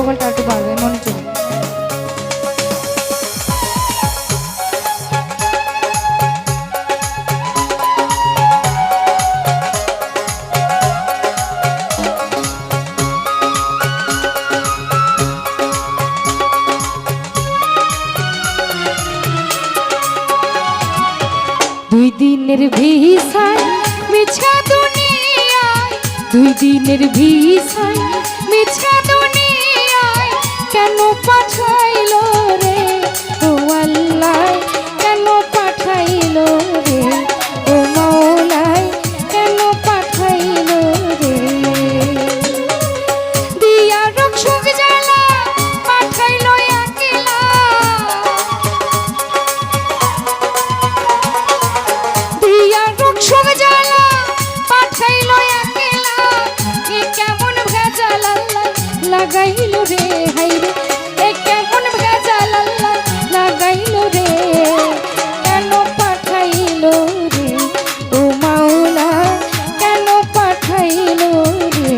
ডবলটা একটু বাড়বে মনোযোগ। দুই দিনের ভিসায় মিছা দুনিয়ায়, দুই দিনের ভিসায় মিছা দুনিয়ায় কেন পাঠাইলো রে ও আল্লাহ, কেন পাঠাইলো রে ও মাওলাই, কেন পাঠাইলো রে। দিয়া রক্ষক জ্বালা পাঠাইলো একলা, দিয়া রক্ষক জ্বালা পাঠাইলো একলা, এ কেমন ভেজাল আল্লাহ লাগাইলো রে, হাইরে এ কেমন ভেজাল আল্লাহ লাগাইলো রে, কেন পাঠাইলো রে ও মাওলা, কেন পাঠাইলো রে।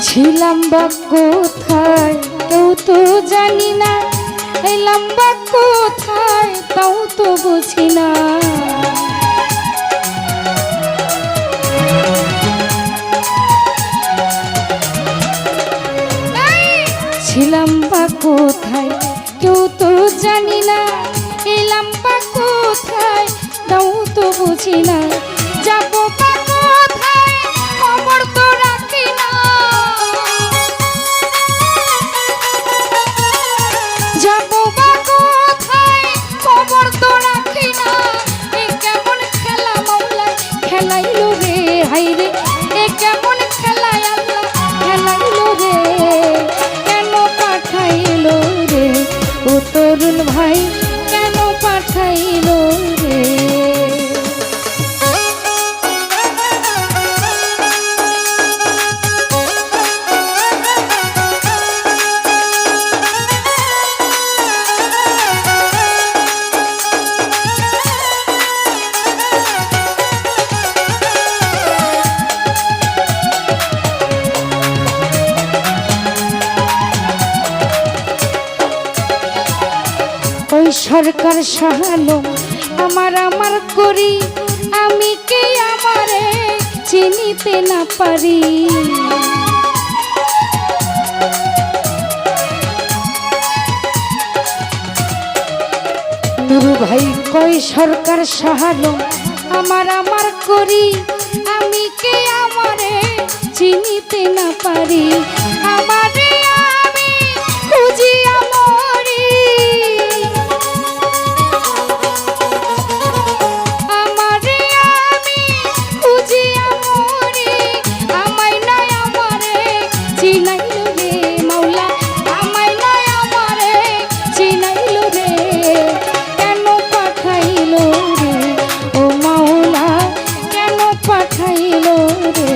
ছিলাম বা কোথায় কেউ তো জানি না, এলাম বা কোথায় তাও তো বুঝি না। ছিলাম বা কোথায় কেউ তো জানি না, এলাম বা কোথায় তাও তো বুঝি না। যাবো বা কোথায় খবর তো রাখি না, যাবো বা কোথায় খবর তো রাখি না। এ কেমন খেলা মাওলা খেলাইলো রে, হাইরে এ কেমন খেলায় আল্লাহ খেলাইলো রে, কেন পাঠাইলো রে ও তরুণ ভাই, কেন পাঠাইলো রে। ওই সরকার সাহালো আমার আমার করি, আমি কি আমারে চিনিতে না পারি। নুরু ভাই কই সরকার সাহালো আমার আমার করি, আমি কি আমারে চিনিতে না পারি। আমারে আমি খুঁজিয়া মরি, আমারে আমি খুঁজিয়া মরি, আমায় নাই আমারে চিনাইলো রে মাওলা, আমায় নাই আমারে চিনাইলো রে, কেন পাঠাইলো রে ও মাওলা, কেন পাঠাইলো রে।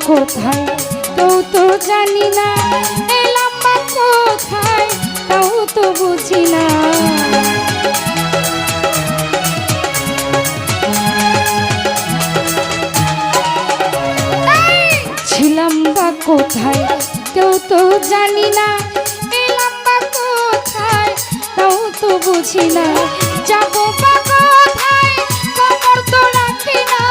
কোথায় কেউ তো জানি না এলাম বা কোথায় তাও তো বুঝি না। ছিলাম বা কোথায় কেউ তো জানি না এলাম বা কোথায় তাও তো বুঝি না। যাবো বা কোথায় খবর তো রাখি না।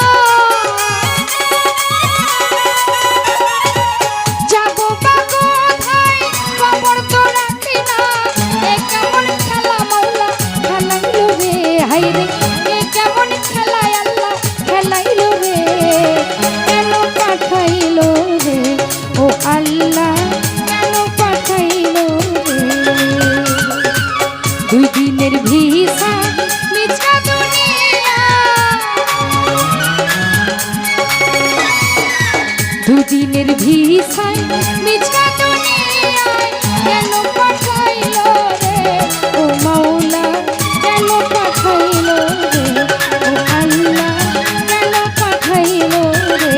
যাবো বা কোথায় খবর তো রাখি না। এ কেমন খেলা মাওলা খেলাইলো রে, হায় রে এ কেমন খেলায় আল্লাহ খেলাইলো রে। কেন পাঠাইলো রে ও আল্লাহ, কেন পাঠাইলো রে। 2 দিনের ভিসা মিছা দুনিয়া, 2 দিনের ভিসায় মিছা দুনিয়ায় কেন পাঠাইলো রে ও মাওলা, কেন পাঠাইলো রে ও আল্লাহ, কেন পাঠাইলো রে।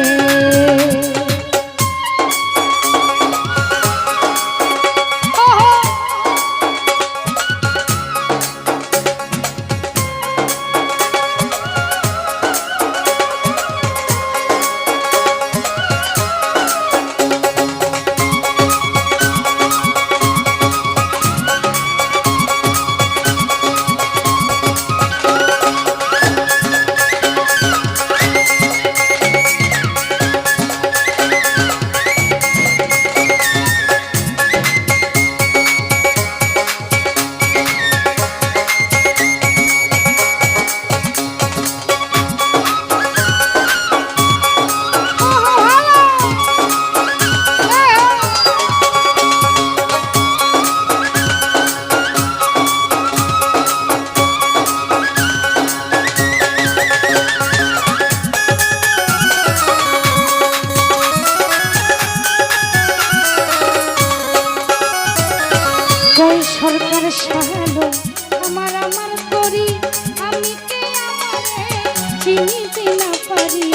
সরকার সাহালো আমার আমার করি, আমি কে আমারে চিনিতে না পারি।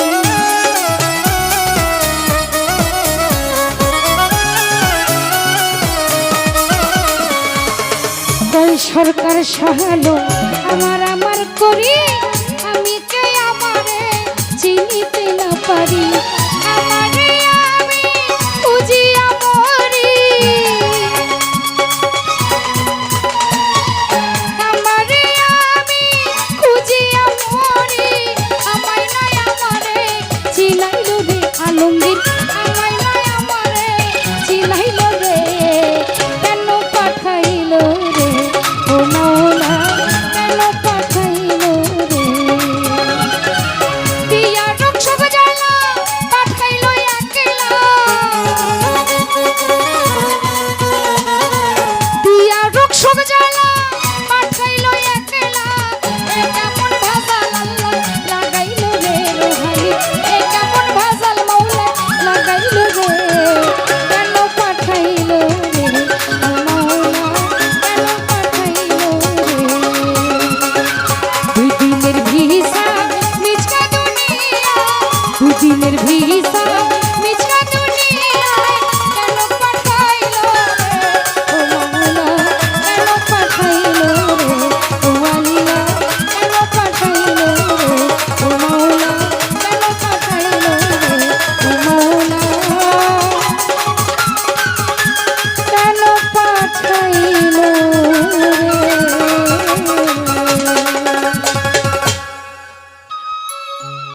সরকার সাহালো আমার আমার করি,